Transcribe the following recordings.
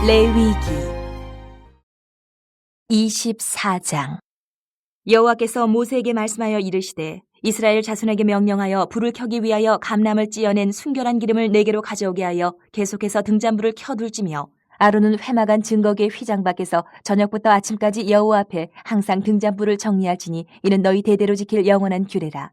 레위기 24장. 여호와께서 모세에게 말씀하여 이르시되 이스라엘 자손에게 명령하여 불을 켜기 위하여 감람을 찌어낸 순결한 기름을 네게로 가져오게 하여 계속해서 등잔불을 켜둘지며 아론은 회막안 증거계 휘장 밖에서 저녁부터 아침까지 여호와 앞에 항상 등잔불을 정리할지니 이는 너희 대대로 지킬 영원한 규례라.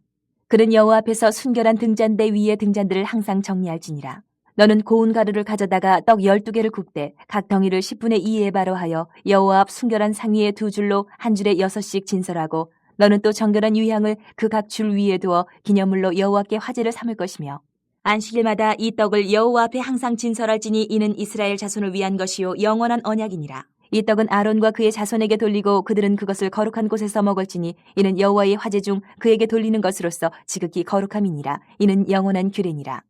그는 여호와 앞에서 순결한 등잔대 위에 등잔들을 항상 정리할지니라. 너는 고운 가루를 가져다가 떡 12개를 굽되 각 덩이를 10분의 2에바로 하여 여호와 앞 순결한 상위에 2줄로 한 줄에 6씩 진설하고 너는 또 정결한 유향을 그 각 줄 위에 두어 기념물로 여호와께 화제를 삼을 것이며 안식일마다 이 떡을 여호와 앞에 항상 진설할지니 이는 이스라엘 자손을 위한 것이요 영원한 언약이니라. 이 떡은 아론과 그의 자손에게 돌리고 그들은 그것을 거룩한 곳에서 먹을지니 이는 여호와의 화제 중 그에게 돌리는 것으로서 지극히 거룩함이니라. 이는 영원한 규례니라.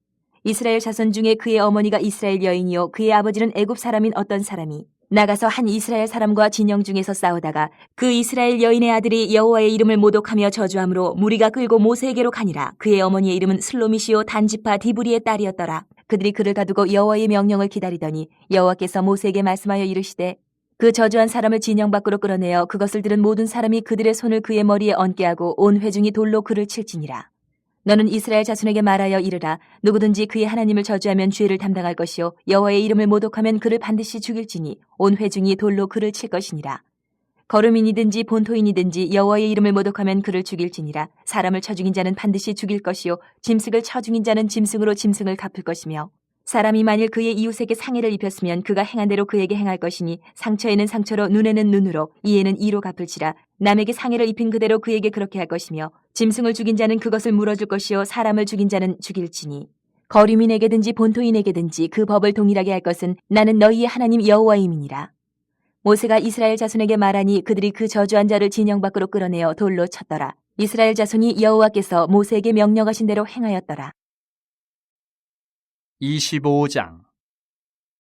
이스라엘 자손 중에 그의 어머니가 이스라엘 여인이요 그의 아버지는 애굽 사람인 어떤 사람이 나가서 한 이스라엘 사람과 진영 중에서 싸우다가 그 이스라엘 여인의 아들이 여호와의 이름을 모독하며 저주함으로 무리가 끌고 모세에게로 가니라. 그의 어머니의 이름은 슬로미시오 단지파 디브리의 딸이었더라. 그들이 그를 가두고 여호와의 명령을 기다리더니 여호와께서 모세에게 말씀하여 이르시되 그 저주한 사람을 진영 밖으로 끌어내어 그것을 들은 모든 사람이 그들의 손을 그의 머리에 얹게 하고 온 회중이 돌로 그를 칠지니라. 너는 이스라엘 자손에게 말하여 이르라. 누구든지 그의 하나님을 저주하면 죄를 담당할 것이요 여호와의 이름을 모독하면 그를 반드시 죽일지니 온 회중이 돌로 그를 칠 것이니라. 거루민이든지 본토인이든지 여호와의 이름을 모독하면 그를 죽일지니라. 사람을 쳐 죽인 자는 반드시 죽일 것이요 짐승을 쳐 죽인 자는 짐승으로 짐승을 갚을 것이며 사람이 만일 그의 이웃에게 상해를 입혔으면 그가 행한 대로 그에게 행할 것이니 상처에는 상처로 눈에는 눈으로 이에는 이로 갚을지라. 남에게 상해를 입힌 그대로 그에게 그렇게 할 것이며 짐승을 죽인 자는 그것을 물어줄 것이요 사람을 죽인 자는 죽일지니 거류민에게든지 본토인에게든지 그 법을 동일하게 할 것은 나는 너희의 하나님 여호와임이니라. 모세가 이스라엘 자손에게 말하니 그들이 그 저주한 자를 진영 밖으로 끌어내어 돌로 쳤더라. 이스라엘 자손이 여호와께서 모세에게 명령하신 대로 행하였더라. 25장.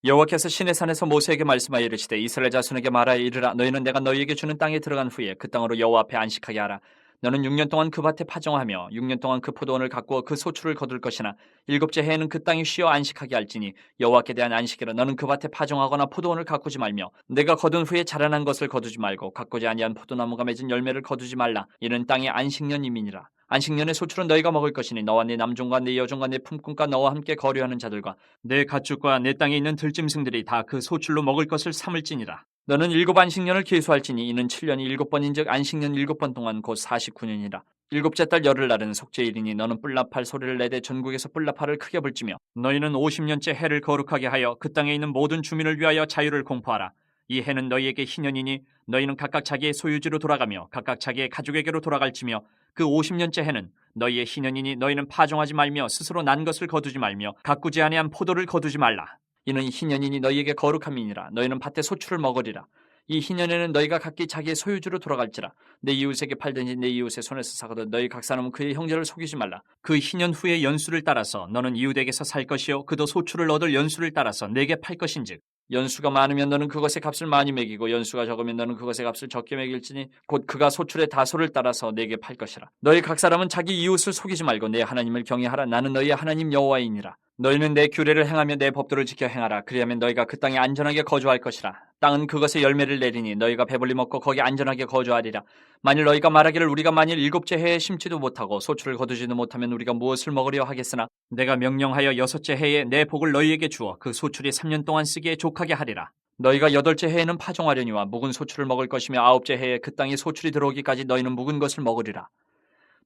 여호와께서 시내산에서 모세에게 말씀하여 이르시되 이스라엘 자손에게 말하여 이르라. 너희는 내가 너희에게 주는 땅에 들어간 후에 그 땅으로 여호와 앞에 안식하게 하라. 너는 6년 동안 그 밭에 파종하며 6년 동안 그 포도원을 가꾸어 그 소출을 거둘 것이나 일곱째 해에는 그 땅이 쉬어 안식하게 할지니 여호와께 대한 안식이라. 너는 그 밭에 파종하거나 포도원을 가꾸지 말며 내가 거둔 후에 자라난 것을 거두지 말고 가꾸지 아니한 포도나무가 맺은 열매를 거두지 말라. 이는 땅의 안식년임이니라. 안식년의 소출은 너희가 먹을 것이니 너와 네 남종과 네 여종과 네 품꾼과 너와 함께 거류하는 자들과 내 가축과 내 땅에 있는 들짐승들이 다 그 소출로 먹을 것을 삼을지니라. 너는 7 안식년을 계수할지니 이는 7년이 7번인즉 안식년 7번 동안 곧 49년이라. 일곱째 달 열흘날은 속죄일이니 너는 뿔납할 소리를 내되 전국에서 뿔납할을 크게 불지며 너희는 50년째 해를 거룩하게 하여 그 땅에 있는 모든 주민을 위하여 자유를 공포하라. 이 해는 너희에게 희년이니 너희는 각각 자기의 소유지로 돌아가며 각각 자기의 가족에게로 돌아갈지며 그 50년째 해는 너희의 희년이니 너희는 파종하지 말며 스스로 난 것을 거두지 말며 가꾸지 아니한 포도를 거두지 말라. 이는 희년이니 너희에게 거룩함이니라. 너희는 밭의 소출을 먹으리라. 이 희년에는 너희가 각기 자기의 소유주로 돌아갈지라. 내 이웃에게 팔든지 내 이웃의 손에서 사거든 너희 각 사람은 그의 형제를 속이지 말라. 그 희년 후의 연수를 따라서 너는 이웃에게서 살 것이요 그도 소출을 얻을 연수를 따라서 내게 팔 것인즉 연수가 많으면 너는 그것의 값을 많이 매기고 연수가 적으면 너는 그것의 값을 적게 매길지니 곧 그가 소출의 다소를 따라서 내게 팔 것이라. 너희 각 사람은 자기 이웃을 속이지 말고 내 하나님을 경외하라. 나는 너희의 하나님 여호와이니라. 너희는 내 규례를 행하며 내 법도를 지켜 행하라. 그리하면 너희가 그 땅에 안전하게 거주할 것이라. 땅은 그것의 열매를 내리니 너희가 배불리 먹고 거기 안전하게 거주하리라. 만일 너희가 말하기를 우리가 만일 7째 해에 심지도 못하고 소출을 거두지도 못하면 우리가 무엇을 먹으려 하겠으나 내가 명령하여 6째 해에 내 복을 너희에게 주어 그 소출이 3년 동안 쓰기에 족하게 하리라. 너희가 8째 해에는 파종하려니와 묵은 소출을 먹을 것이며 9째 해에 그 땅에 소출이 들어오기까지 너희는 묵은 것을 먹으리라.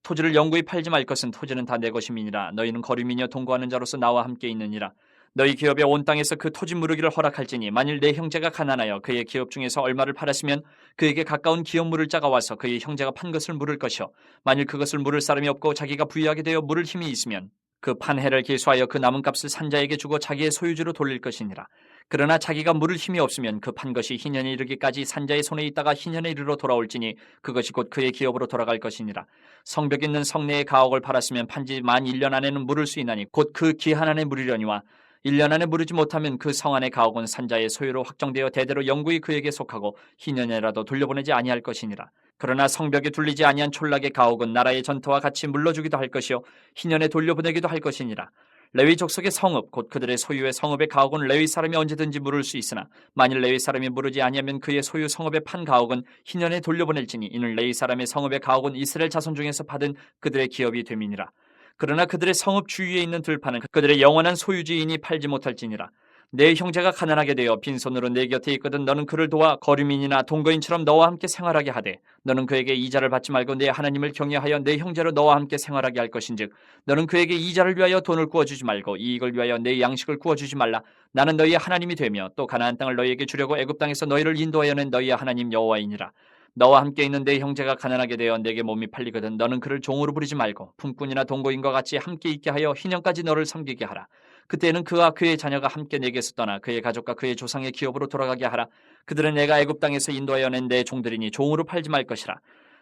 토지를 영구히 팔지 말 것은 토지는 다 내 것임이니라. 너희는 거류민이여 동거하는 자로서 나와 함께 있느니라. 너희 기업의 온 땅에서 그 토지 무르기를 허락할지니 만일 내 형제가 가난하여 그의 기업 중에서 얼마를 팔았으면 그에게 가까운 기업 물을 자가 와서 그의 형제가 판 것을 물을 것이요 만일 그것을 물을 사람이 없고 자기가 부유하게 되어 물을 힘이 있으면 그 판 해를 계수하여 그 남은 값을 산자에게 주고 자기의 소유주로 돌릴 것이니라. 그러나 자기가 물을 힘이 없으면 그 판 것이 희년에 이르기까지 산자의 손에 있다가 희년에 이르러 돌아올지니 그것이 곧 그의 기업으로 돌아갈 것이니라. 성벽 있는 성내의 가옥을 팔았으면 판지 만 1년 안에는 물을 수 있나니 곧 그 기한 안에 물으려니와 1년 안에 물으지 못하면 그 성 안의 가옥은 산자의 소유로 확정되어 대대로 영구히 그에게 속하고 희년에라도 돌려보내지 아니할 것이니라. 그러나 성벽에 둘리지 아니한 촌락의 가옥은 나라의 전터와 같이 물러주기도 할 것이요 희년에 돌려보내기도 할 것이니라. 레위 족속의 성읍 곧 그들의 소유의 성읍의 가옥은 레위 사람이 언제든지 물을 수 있으나 만일 레위 사람이 물으지 아니하면 그의 소유 성읍의 판 가옥은 희년에 돌려보낼지니 이는 레위 사람의 성읍의 가옥은 이스라엘 자손 중에서 받은 그들의 기업이 됨이니라. 그러나 그들의 성읍 주위에 있는 들판은 그들의 영원한 소유지인이 팔지 못할지니라. 내 형제가 가난하게 되어 빈손으로 내 곁에 있거든 너는 그를 도와 거류민이나 동거인처럼 너와 함께 생활하게 하되 너는 그에게 이자를 받지 말고 내 하나님을 경외하여 내 형제로 너와 함께 생활하게 할 것인즉 너는 그에게 이자를 위하여 돈을 구워주지 말고 이익을 위하여 내 양식을 구워주지 말라. 나는 너희의 하나님이 되며 또 가나안 땅을 너희에게 주려고 애굽 땅에서 너희를 인도하여 낸 너희의 하나님 여호와이니라. 너와 함께 있는 내 형제가 가난하게 되어 내게 몸이 팔리거든 너는 그를 종으로 부리지 말고 품꾼이나 동거인과 같이 함께 있게 하여 희년까지 너를 섬기게 하라. 그때는 그와 그의 자녀가 함께 내게서 떠나 그의 가족과 그의 조상의 기업으로 돌아가게 하라. 그들은 내가 애굽 땅에서 인도하여 낸 내 종들이니 종으로 팔지 말 것이라.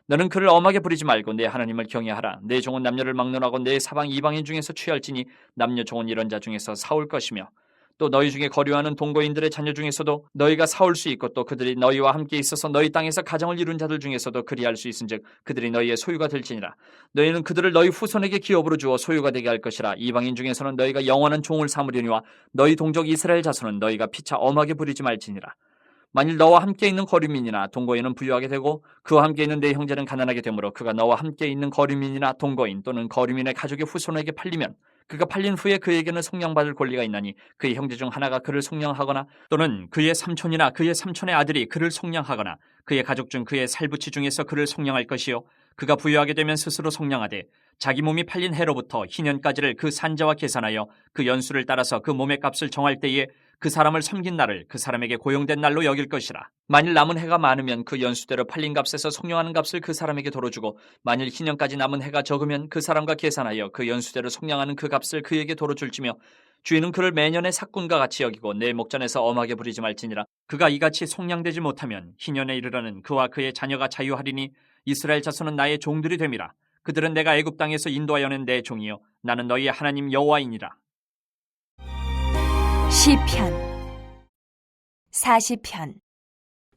너는 그를 엄하게 부리지 말고 내 하나님을 경외하라. 내 종은 남녀를 막론하고 내 사방 이방인 중에서 취할지니 남녀 종은 이런 자 중에서 사올 것이며 또 너희 중에 거류하는 동거인들의 자녀 중에서도 너희가 사올 수 있고 또 그들이 너희와 함께 있어서 너희 땅에서 가정을 이룬 자들 중에서도 그리할 수 있은즉 그들이 너희의 소유가 될지니라. 너희는 그들을 너희 후손에게 기업으로 주어 소유가 되게 할 것이라. 이방인 중에서는 너희가 영원한 종을 삼으려니와 너희 동족 이스라엘 자손은 너희가 피차 엄하게 부리지 말지니라. 만일 너와 함께 있는 거류민이나 동거인은 부유하게 되고 그와 함께 있는 내 형제는 가난하게 되므로 그가 너와 함께 있는 거류민이나 동거인 또는 거류민의 가족의 후손에게 팔리면 그가 팔린 후에 그에게는 속량받을 권리가 있나니 그의 형제 중 하나가 그를 속량하거나 또는 그의 삼촌이나 그의 삼촌의 아들이 그를 속량하거나 그의 가족 중 그의 살부치 중에서 그를 속량할 것이요 그가 부유하게 되면 스스로 속량하되 자기 몸이 팔린 해로부터 희년까지를 그 산자와 계산하여 그 연수를 따라서 그 몸의 값을 정할 때에 그 사람을 섬긴 날을 그 사람에게 고용된 날로 여길 것이라. 만일 남은 해가 많으면 그 연수대로 팔린 값에서 속량하는 값을 그 사람에게 도로 주고 만일 희년까지 남은 해가 적으면 그 사람과 계산하여 그 연수대로 속량하는 그 값을 그에게 도로 줄지며 주인은 그를 매년의 삭군과 같이 여기고 내 목전에서 엄하게 부리지 말지니라. 그가 이같이 속량되지 못하면 희년에 이르러는 그와 그의 자녀가 자유하리니 이스라엘 자손은 나의 종들이 됨이라. 그들은 내가 애굽 땅에서 인도하여 낸 내 종이요 나는 너희의 하나님 여호와이니라. 시편 40편.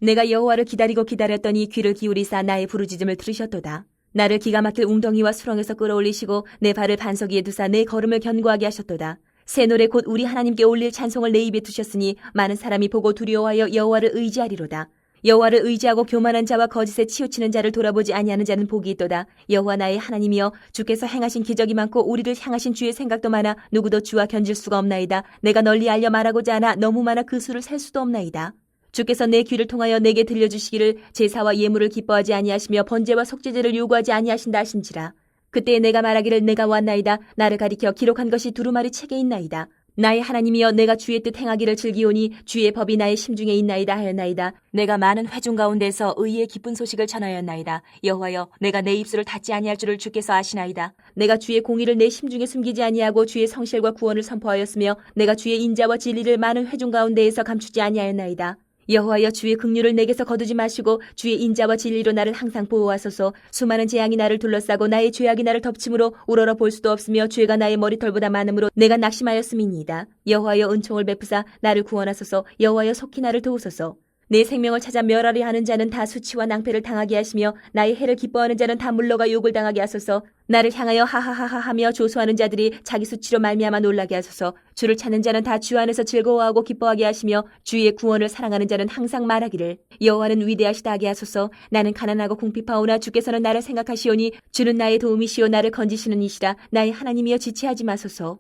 내가 여호와를 기다리고 기다렸더니 귀를 기울이사 나의 부르짖음을 들으셨도다. 나를 기가 막힐 웅덩이와 수렁에서 끌어올리시고 내 발을 반석 위에 두사 내 걸음을 견고하게 하셨도다. 새 노래 곧 우리 하나님께 올릴 찬송을 내 입에 두셨으니 많은 사람이 보고 두려워하여 여호와를 의지하리로다. 여호와를 의지하고 교만한 자와 거짓에 치우치는 자를 돌아보지 아니하는 자는 복이 있도다. 여호와 나의 하나님이여 주께서 행하신 기적이 많고 우리를 향하신 주의 생각도 많아 누구도 주와 견질 수가 없나이다. 내가 널리 알려 말하고자 하나 너무 많아 그 수를 셀 수도 없나이다. 주께서 내 귀를 통하여 내게 들려주시기를 제사와 예물을 기뻐하지 아니하시며 번제와 속죄제를 요구하지 아니하신다 하신지라. 그때 내가 말하기를 내가 왔나이다. 나를 가리켜 기록한 것이 두루마리 책에 있나이다. 나의 하나님이여 내가 주의 뜻 행하기를 즐기오니 주의 법이 나의 심중에 있나이다 하였나이다. 내가 많은 회중 가운데서 의의 기쁜 소식을 전하였나이다. 여호와여 내가 내 입술을 닫지 아니할 줄을 주께서 아시나이다. 내가 주의 공의를 내 심중에 숨기지 아니하고 주의 성실과 구원을 선포하였으며 내가 주의 인자와 진리를 많은 회중 가운데에서 감추지 아니하였나이다. 여호와여 주의 긍휼을 내게서 거두지 마시고 주의 인자와 진리로 나를 항상 보호하소서. 수많은 재앙이 나를 둘러싸고 나의 죄악이 나를 덮침으로 우러러 볼 수도 없으며 죄가 나의 머리털보다 많음으로 내가 낙심하였음이니이다. 여호와여 은총을 베푸사 나를 구원하소서. 여호와여 속히 나를 도우소서. 내 생명을 찾아 멸하려 하는 자는 다 수치와 낭패를 당하게 하시며 나의 해를 기뻐하는 자는 다 물러가 욕을 당하게 하소서. 나를 향하여 하하하하 하며 조소하는 자들이 자기 수치로 말미암아 놀라게 하소서. 주를 찾는 자는 다 주 안에서 즐거워하고 기뻐하게 하시며 주의 구원을 사랑하는 자는 항상 말하기를 여호와는 위대하시다 하게 하소서. 나는 가난하고 궁핍하오나 주께서는 나를 생각하시오니 주는 나의 도움이시오 나를 건지시는 이시라. 나의 하나님이여 지체하지 마소서.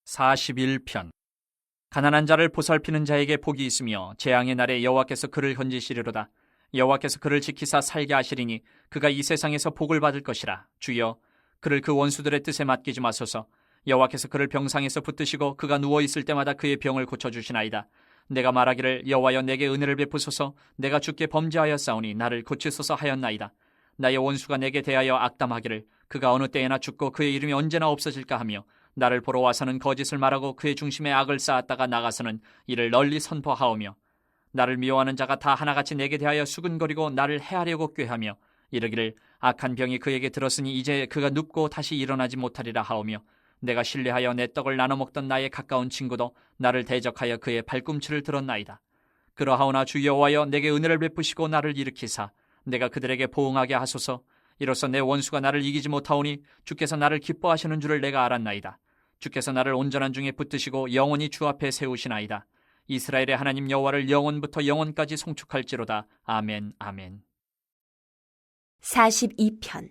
41편. 가난한 자를 보살피는 자에게 복이 있으며 재앙의 날에 여호와께서 그를 건지시리로다. 여호와께서 그를 지키사 살게 하시리니 그가 이 세상에서 복을 받을 것이라. 주여 그를 그 원수들의 뜻에 맡기지 마소서. 여호와께서 그를 병상에서 붙드시고 그가 누워 있을 때마다 그의 병을 고쳐주시나이다. 내가 말하기를 여호와여 내게 은혜를 베푸소서. 내가 주께 범죄하였사오니 나를 고치소서 하였나이다. 나의 원수가 내게 대하여 악담하기를 그가 어느 때에나 죽고 그의 이름이 언제나 없어질까 하며 나를 보러 와서는 거짓을 말하고 그의 중심에 악을 쌓았다가 나가서는 이를 널리 선포하오며 나를 미워하는 자가 다 하나같이 내게 대하여 수근거리고 나를 해하려고 꾀하며 이르기를 악한 병이 그에게 들었으니 이제 그가 눕고 다시 일어나지 못하리라 하오며 내가 신뢰하여 내 떡을 나눠 먹던 나의 가까운 친구도 나를 대적하여 그의 발꿈치를 들었나이다. 그러하오나 주 여호와여 내게 은혜를 베푸시고 나를 일으키사 내가 그들에게 보응하게 하소서. 이로써 내 원수가 나를 이기지 못하오니 주께서 나를 기뻐하시는 줄을 내가 알았나이다. 주께서 나를 온전한 중에 붙드시고 영원히 주 앞에 세우시나이다. 이스라엘의 하나님 여호와를 영원부터 영원까지 송축할지로다. 아멘, 아멘. 42편.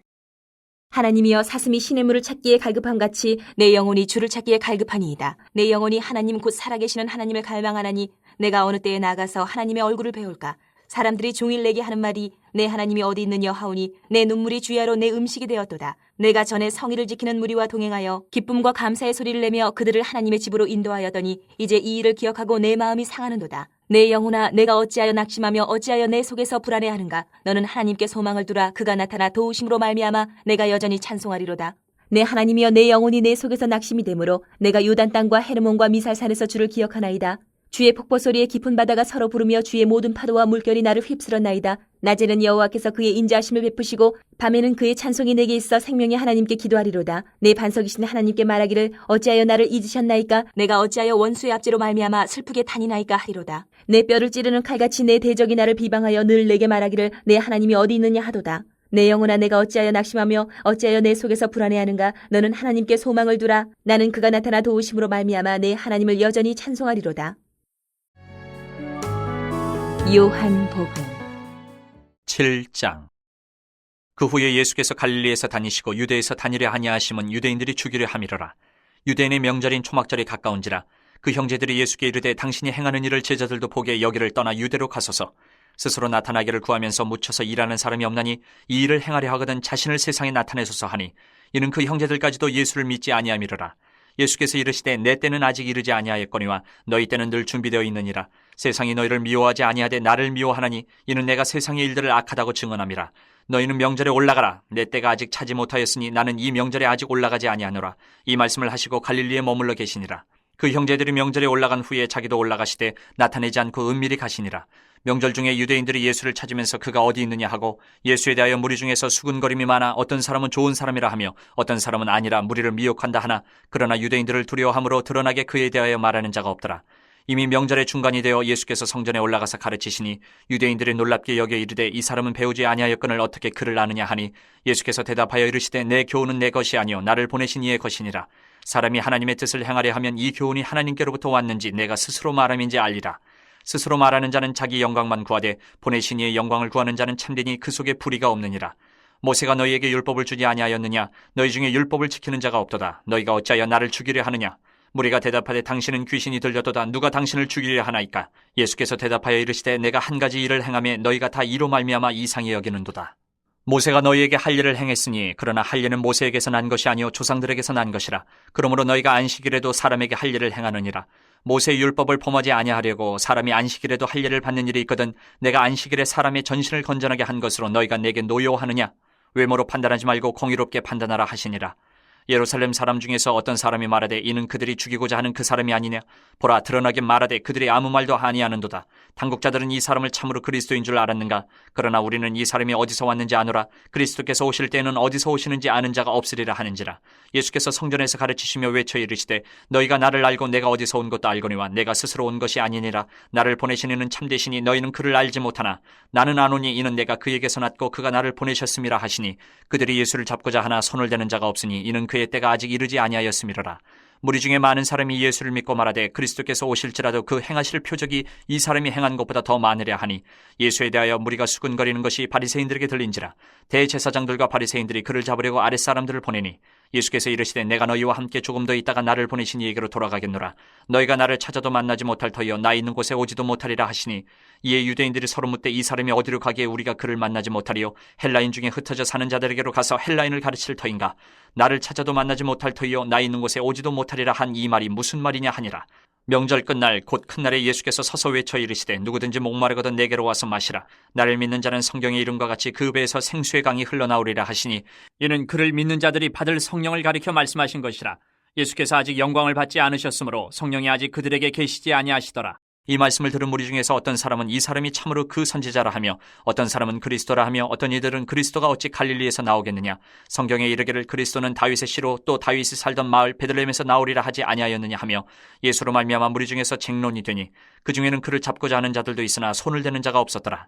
하나님이여 사슴이 시냇물을 찾기에 갈급함같이 내 영혼이 주를 찾기에 갈급하니이다. 내 영혼이 하나님 곧 살아계시는 하나님을 갈망하나니 내가 어느 때에 나가서 하나님의 얼굴을 배울까. 사람들이 종일 내게 하는 말이 내 하나님이 어디 있느냐 하오니 내 눈물이 주야로 내 음식이 되었도다. 내가 전에 성의를 지키는 무리와 동행하여 기쁨과 감사의 소리를 내며 그들을 하나님의 집으로 인도하였더니 이제 이 일을 기억하고 내 마음이 상하는도다. 내 영혼아, 내가 어찌하여 낙심하며 어찌하여 내 속에서 불안해하는가. 너는 하나님께 소망을 두라. 그가 나타나 도우심으로 말미암아 내가 여전히 찬송하리로다. 내 하나님이여, 내 영혼이 내 속에서 낙심이 되므로 내가 요단 땅과 헤르몬과 미살산에서 주를 기억하나이다. 주의 폭포 소리에 깊은 바다가 서로 부르며 주의 모든 파도와 물결이 나를 휩쓸었나이다. 낮에는 여호와께서 그의 인자하심을 베푸시고 밤에는 그의 찬송이 내게 있어 생명의 하나님께 기도하리로다. 내 반석이신 하나님께 말하기를 어찌하여 나를 잊으셨나이까. 내가 어찌하여 원수의 압제로 말미암아 슬프게 다니나이까 하리로다. 내 뼈를 찌르는 칼같이 내 대적이 나를 비방하여 늘 내게 말하기를 내 하나님이 어디 있느냐 하도다. 내 영혼아, 내가 어찌하여 낙심하며 어찌하여 내 속에서 불안해하는가. 너는 하나님께 소망을 두라. 나는 그가 나타나 도우심으로 말미암아 내 하나님을 여전히 찬송하리로다. 요한복음 7장. 그 후에 예수께서 갈릴리에서 다니시고 유대에서 다니려 하냐하심은 유대인들이 죽이려 함이로라. 유대인의 명절인 초막절이 가까운지라. 그 형제들이 예수께 이르되 당신이 행하는 일을 제자들도 보게 여기를 떠나 유대로 가소서. 스스로 나타나기를 구하면서 묻혀서 일하는 사람이 없나니 이 일을 행하려 하거든 자신을 세상에 나타내소서 하니, 이는 그 형제들까지도 예수를 믿지 아니함이로라. 예수께서 이르시되 내 때는 아직 이르지 아니하였거니와 너희 때는 늘 준비되어 있느니라. 세상이 너희를 미워하지 아니하되 나를 미워하나니 이는 내가 세상의 일들을 악하다고 증언함이라. 너희는 명절에 올라가라. 내 때가 아직 차지 못하였으니 나는 이 명절에 아직 올라가지 아니하노라. 이 말씀을 하시고 갈릴리에 머물러 계시니라. 그 형제들이 명절에 올라간 후에 자기도 올라가시되 나타내지 않고 은밀히 가시니라. 명절 중에 유대인들이 예수를 찾으면서 그가 어디 있느냐 하고 예수에 대하여 무리 중에서 수군거림이 많아 어떤 사람은 좋은 사람이라 하며 어떤 사람은 아니라 무리를 미혹한다 하나, 그러나 유대인들을 두려워함으로 드러나게 그에 대하여 말하는 자가 없더라. 이미 명절의 중간이 되어 예수께서 성전에 올라가서 가르치시니 유대인들이 놀랍게 여겨 이르되 이 사람은 배우지 아니하였거늘 어떻게 그를 아느냐 하니, 예수께서 대답하여 이르시되 내 교훈은 내 것이 아니요 나를 보내신 이의 것이니라. 사람이 하나님의 뜻을 행하려 하면 이 교훈이 하나님께로부터 왔는지 내가 스스로 말함인지 알리라. 스스로 말하는 자는 자기 영광만 구하되 보내신 이의 영광을 구하는 자는 참되니 그 속에 불의가 없느니라. 모세가 너희에게 율법을 주지 아니하였느냐? 너희 중에 율법을 지키는 자가 없도다. 너희가 어찌하여 나를 죽이려 하느냐? 무리가 대답하되 당신은 귀신이 들렸도다. 누가 당신을 죽이려 하나이까? 예수께서 대답하여 이르시되 내가 한 가지 일을 행하며 너희가 다 이로 말미암아 이상히 여기는도다. 모세가 너희에게 할 일을 행했으니 그러나 할 일은 모세에게서 난 것이 아니요 조상들에게서 난 것이라. 그러므로 너희가 안식일에도 사람에게 할 일을 행하느니라. 모세의 율법을 범하지 아니하려고 사람이 안식일에도 할 일을 받는 일이 있거든 내가 안식일에 사람의 전신을 건전하게 한 것으로 너희가 내게 노여워하느냐? 외모로 판단하지 말고 공의롭게 판단하라 하시니라. 예루살렘 사람 중에서 어떤 사람이 말하되 이는 그들이 죽이고자 하는 그 사람이 아니냐? 보라, 드러나게 말하되 그들이 아무 말도 아니하는도다. 당국자들은 이 사람을 참으로 그리스도인 줄 알았는가? 그러나 우리는 이 사람이 어디서 왔는지 아노라. 그리스도께서 오실 때에는 어디서 오시는지 아는 자가 없으리라 하는지라. 예수께서 성전에서 가르치시며 외쳐 이르시되 너희가 나를 알고 내가 어디서 온 것도 알거니와 내가 스스로 온 것이 아니니라. 나를 보내신 이는 참되시니 너희는 그를 알지 못하나 나는 아노니 이는 내가 그에게서 났고 그가 나를 보내셨음이라 하시니, 그들이 예수를 잡고자 하나 손을 대는 자가 없으니 이는 그의 때가 아직 이르지 아니하였음이로라. 무리 중에 많은 사람이 예수를 믿고 말하되 그리스도께서 오실지라도 그 행하실 표적이 이 사람이 행한 것보다 더 많으랴 하니, 예수에 대하여 무리가 수군거리는 것이 바리새인들에게 들린지라. 대제사장들과 바리새인들이 그를 잡으려고 아랫사람들을 보내니, 예수께서 이르시되 내가 너희와 함께 조금 더 있다가 나를 보내신 이에게로 돌아가겠노라. 너희가 나를 찾아도 만나지 못할 터이요 나 있는 곳에 오지도 못하리라 하시니, 이에 유대인들이 서로 묻되 이 사람이 어디로 가기에 우리가 그를 만나지 못하리요? 헬라인 중에 흩어져 사는 자들에게로 가서 헬라인을 가르칠 터인가? 나를 찾아도 만나지 못할 터이요 나 있는 곳에 오지도 못하리라 한 이 말이 무슨 말이냐 하니라. 명절 끝날 곧 큰 날에 예수께서 서서 외쳐 이르시되 누구든지 목마르거든 내게로 와서 마시라. 나를 믿는 자는 성경의 이름과 같이 그 배에서 생수의 강이 흘러나오리라 하시니, 이는 그를 믿는 자들이 받을 성령을 가리켜 말씀하신 것이라. 예수께서 아직 영광을 받지 않으셨으므로 성령이 아직 그들에게 계시지 아니하시더라. 이 말씀을 들은 무리 중에서 어떤 사람은 이 사람이 참으로 그 선지자라 하며 어떤 사람은 그리스도라 하며 어떤 이들은 그리스도가 어찌 갈릴리에서 나오겠느냐? 성경에 이르기를 그리스도는 다윗의 씨로 또 다윗이 살던 마을 베들레헴에서 나오리라 하지 아니하였느냐 하며 예수로 말미암아 무리 중에서 쟁론이 되니 그 중에는 그를 잡고자 하는 자들도 있으나 손을 대는 자가 없었더라.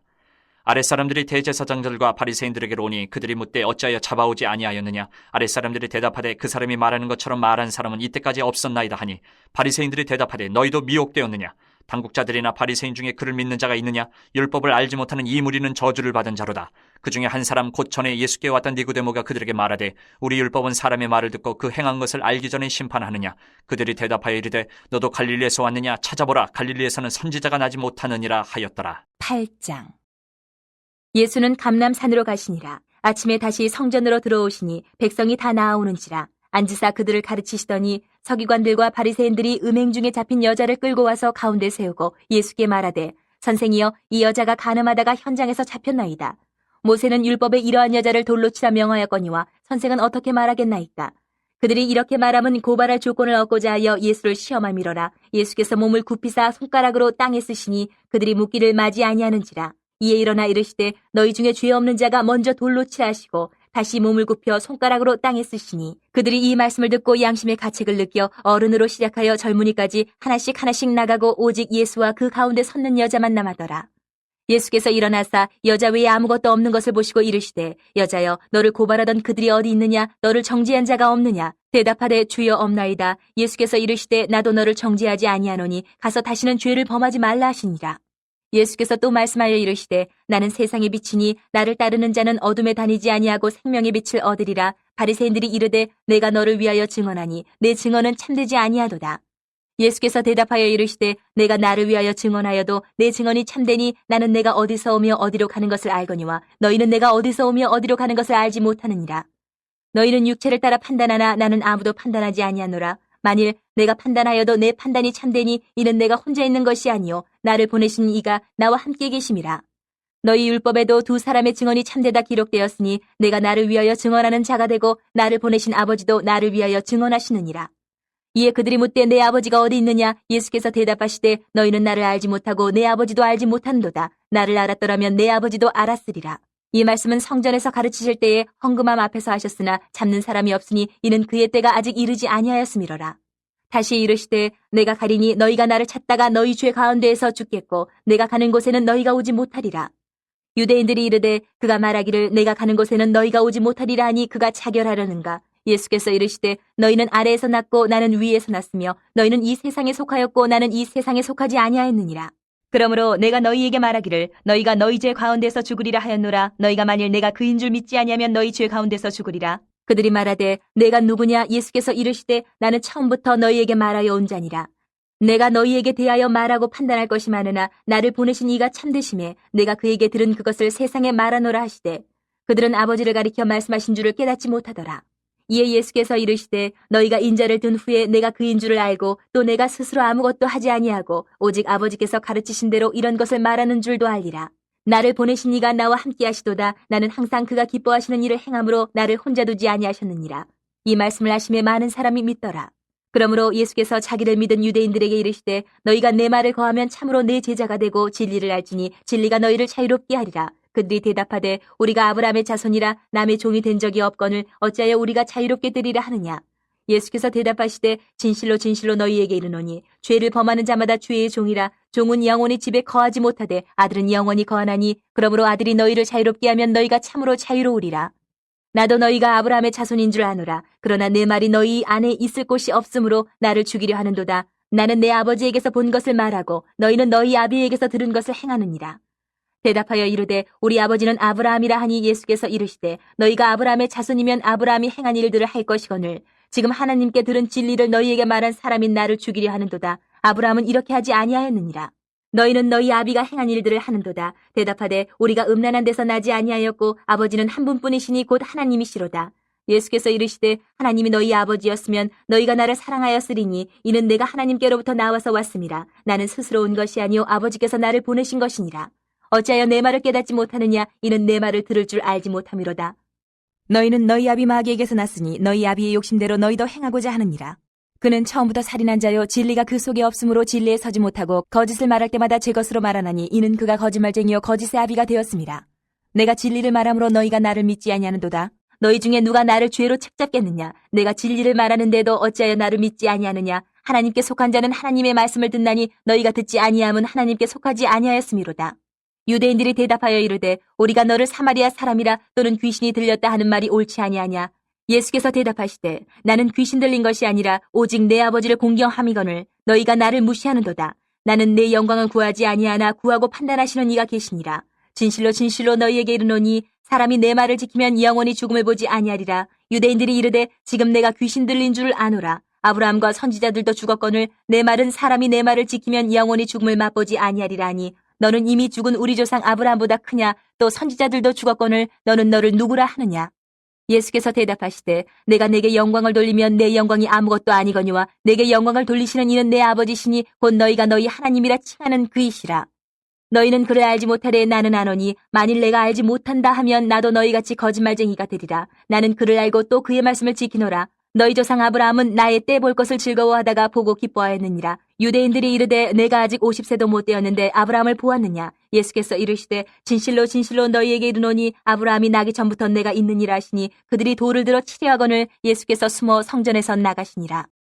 아랫사람들이 대제사장들과 바리새인들에게로 오니 그들이 묻되 어찌하여 잡아오지 아니하였느냐. 아랫사람들이 대답하되 그 사람이 말하는 것처럼 말한 사람은 이때까지 없었나이다 하니 바리새인들이 대답하되 너희도 미혹되었느냐. 당국자들이나 바리새인 중에 그를 믿는 자가 있느냐. 율법을 알지 못하는 이 무리는 저주를 받은 자로다. 그 중에 한 사람 곧 전에 예수께 왔던 니고데모가 그들에게 말하되 우리 율법은 사람의 말을 듣고 그 행한 것을 알기 전에 심판하느냐. 그들이 대답하여 이르되 너도 갈릴리에서 왔느냐. 찾아보라. 갈릴리에서는 선지자가 나지 못하느니라 하였더라. 8장. 예수는 감람산으로 가시니라. 아침에 다시 성전으로 들어오시니 백성이 다 나아오는지라. 앉으사 그들을 가르치시더니 서기관들과 바리새인들이 음행 중에 잡힌 여자를 끌고 와서 가운데 세우고 예수께 말하되 선생이여 이 여자가 간음하다가 현장에서 잡혔나이다. 모세는 율법에 이러한 여자를 돌로 치라 명하였거니와 선생은 어떻게 말하겠나이까. 그들이 이렇게 말하면 고발할 조건을 얻고자 하여 예수를 시험함이로라. 예수께서 몸을 굽히사 손가락으로 땅에 쓰시니 그들이 묻기를 맞이 아니하는지라. 이에 일어나 이르시되 너희 중에 죄 없는 자가 먼저 돌로 치라 하시고 다시 몸을 굽혀 손가락으로 땅에 쓰시니 그들이 이 말씀을 듣고 양심의 가책을 느껴 어른으로 시작하여 젊은이까지 하나씩 하나씩 나가고 오직 예수와 그 가운데 섰는 여자만 남았더라. 예수께서 일어나사 여자 외에 아무것도 없는 것을 보시고 이르시되 여자여 너를 고발하던 그들이 어디 있느냐. 너를 정죄한 자가 없느냐. 대답하되 주여 없나이다. 예수께서 이르시되 나도 너를 정죄하지 아니하노니 가서 다시는 죄를 범하지 말라 하시니라. 예수께서 또 말씀하여 이르시되 나는 세상의 빛이니 나를 따르는 자는 어둠에 다니지 아니하고 생명의 빛을 얻으리라. 바리새인들이 이르되 내가 너를 위하여 증언하니 내 증언은 참되지 아니하도다. 예수께서 대답하여 이르시되 내가 나를 위하여 증언하여도 내 증언이 참되니 나는 내가 어디서 오며 어디로 가는 것을 알거니와 너희는 내가 어디서 오며 어디로 가는 것을 알지 못하느니라. 너희는 육체를 따라 판단하나 나는 아무도 판단하지 아니하노라. 만일 내가 판단하여도 내 판단이 참되니 이는 내가 혼자 있는 것이 아니요 나를 보내신 이가 나와 함께 계심이라. 너희 율법에도 두 사람의 증언이 참되다 기록되었으니 내가 나를 위하여 증언하는 자가 되고 나를 보내신 아버지도 나를 위하여 증언하시느니라. 이에 그들이 묻되 내 아버지가 어디 있느냐. 예수께서 대답하시되 너희는 나를 알지 못하고 내 아버지도 알지 못한도다. 나를 알았더라면 내 아버지도 알았으리라. 이 말씀은 성전에서 가르치실 때에 헌금함 앞에서 하셨으나 잡는 사람이 없으니 이는 그의 때가 아직 이르지 아니하였음이로라. 다시 이르시되 내가 가리니 너희가 나를 찾다가 너희 죄 가운데에서 죽겠고 내가 가는 곳에는 너희가 오지 못하리라. 유대인들이 이르되 그가 말하기를 내가 가는 곳에는 너희가 오지 못하리라 하니 그가 자결하려는가. 예수께서 이르시되 너희는 아래에서 났고 나는 위에서 났으며 너희는 이 세상에 속하였고 나는 이 세상에 속하지 아니하였느니라. 그러므로 내가 너희에게 말하기를 너희가 너희 죄 가운데서 죽으리라 하였노라. 너희가 만일 내가 그인 줄 믿지 아니하면 너희 죄 가운데서 죽으리라. 그들이 말하되 내가 누구냐. 예수께서 이르시되 나는 처음부터 너희에게 말하여 온 자니라. 내가 너희에게 대하여 말하고 판단할 것이 많으나 나를 보내신 이가 참되심에 내가 그에게 들은 그것을 세상에 말하노라 하시되 그들은 아버지를 가리켜 말씀하신 줄을 깨닫지 못하더라. 이에 예수께서 이르시되 너희가 인자를 둔 후에 내가 그인 줄을 알고 또 내가 스스로 아무것도 하지 아니하고 오직 아버지께서 가르치신 대로 이런 것을 말하는 줄도 알리라. 나를 보내신 이가 나와 함께 하시도다. 나는 항상 그가 기뻐하시는 일을 행함으로 나를 혼자 두지 아니하셨느니라. 이 말씀을 하심에 많은 사람이 믿더라. 그러므로 예수께서 자기를 믿은 유대인들에게 이르시되 너희가 내 말을 거하면 참으로 내 제자가 되고 진리를 알지니 진리가 너희를 자유롭게 하리라. 그들이 대답하되 우리가 아브라함의 자손이라 남의 종이 된 적이 없거늘 어찌하여 우리가 자유롭게 되리라 하느냐. 예수께서 대답하시되 진실로 진실로 너희에게 이르노니 죄를 범하는 자마다 죄의 종이라. 종은 영원히 집에 거하지 못하되 아들은 영원히 거하나니 그러므로 아들이 너희를 자유롭게 하면 너희가 참으로 자유로우리라. 나도 너희가 아브라함의 자손인 줄 아노라. 그러나 내 말이 너희 안에 있을 곳이 없으므로 나를 죽이려 하는도다. 나는 내 아버지에게서 본 것을 말하고 너희는 너희 아비에게서 들은 것을 행하느니라. 대답하여 이르되 우리 아버지는 아브라함이라 하니 예수께서 이르시되 너희가 아브라함의 자손이면 아브라함이 행한 일들을 할 것이거늘 지금 하나님께 들은 진리를 너희에게 말한 사람인 나를 죽이려 하는도다. 아브라함은 이렇게 하지 아니하였느니라. 너희는 너희 아비가 행한 일들을 하는도다. 대답하되 우리가 음란한 데서 나지 아니하였고 아버지는 한 분뿐이시니 곧 하나님이시로다. 예수께서 이르시되 하나님이 너희 아버지였으면 너희가 나를 사랑하였으리니 이는 내가 하나님께로부터 나와서 왔음이라. 나는 스스로 온 것이 아니요 아버지께서 나를 보내신 것이니라. 어찌하여 내 말을 깨닫지 못하느냐. 이는 내 말을 들을 줄 알지 못함이로다. 너희는 너희 아비 마귀에게서 났으니 너희 아비의 욕심대로 너희도 행하고자 하느니라. 그는 처음부터 살인한 자요 진리가 그 속에 없으므로 진리에 서지 못하고 거짓을 말할 때마다 제 것으로 말하나니 이는 그가 거짓말쟁이요 거짓의 아비가 되었습니다. 내가 진리를 말함으로 너희가 나를 믿지 아니하는도다. 너희 중에 누가 나를 죄로 책잡겠느냐. 내가 진리를 말하는데도 어찌하여 나를 믿지 아니하느냐. 하나님께 속한 자는 하나님의 말씀을 듣나니 너희가 듣지 아니함은 하나님께 속하지 아니하였음이로다. 유대인들이 대답하여 이르되 우리가 너를 사마리아 사람이라 또는 귀신이 들렸다 하는 말이 옳지 아니하냐. 예수께서 대답하시되 나는 귀신 들린 것이 아니라 오직 내 아버지를 공경함이거늘 너희가 나를 무시하는도다. 나는 내 영광을 구하지 아니하나 구하고 판단하시는 이가 계시니라. 진실로 진실로 너희에게 이르노니 사람이 내 말을 지키면 영원히 죽음을 보지 아니하리라. 유대인들이 이르되 지금 내가 귀신 들린 줄 아노라. 아브라함과 선지자들도 죽었거늘 내 말은 사람이 내 말을 지키면 영원히 죽음을 맛보지 아니하리라 하니 너는 이미 죽은 우리 조상 아브라함보다 크냐. 또 선지자들도 죽었거늘 너는 너를 누구라 하느냐. 예수께서 대답하시되 내가 내게 영광을 돌리면 내 영광이 아무것도 아니거니와 내게 영광을 돌리시는 이는 내 아버지시니 곧 너희가 너희 하나님이라 칭하는 그이시라. 너희는 그를 알지 못하되 나는 아노니 만일 내가 알지 못한다 하면 나도 너희같이 거짓말쟁이가 되리라. 나는 그를 알고 또 그의 말씀을 지키노라. 너희 조상 아브라함은 나의 때 볼 것을 즐거워하다가 보고 기뻐하였느니라. 유대인들이 이르되 내가 아직 50세도 못 되었는데 아브라함을 보았느냐. 예수께서 이르시되 진실로 진실로 너희에게 이르노니 아브라함이 나기 전부터 내가 있느니라 하시니 그들이 돌을 들어 치려하거늘 예수께서 숨어 성전에서 나가시니라.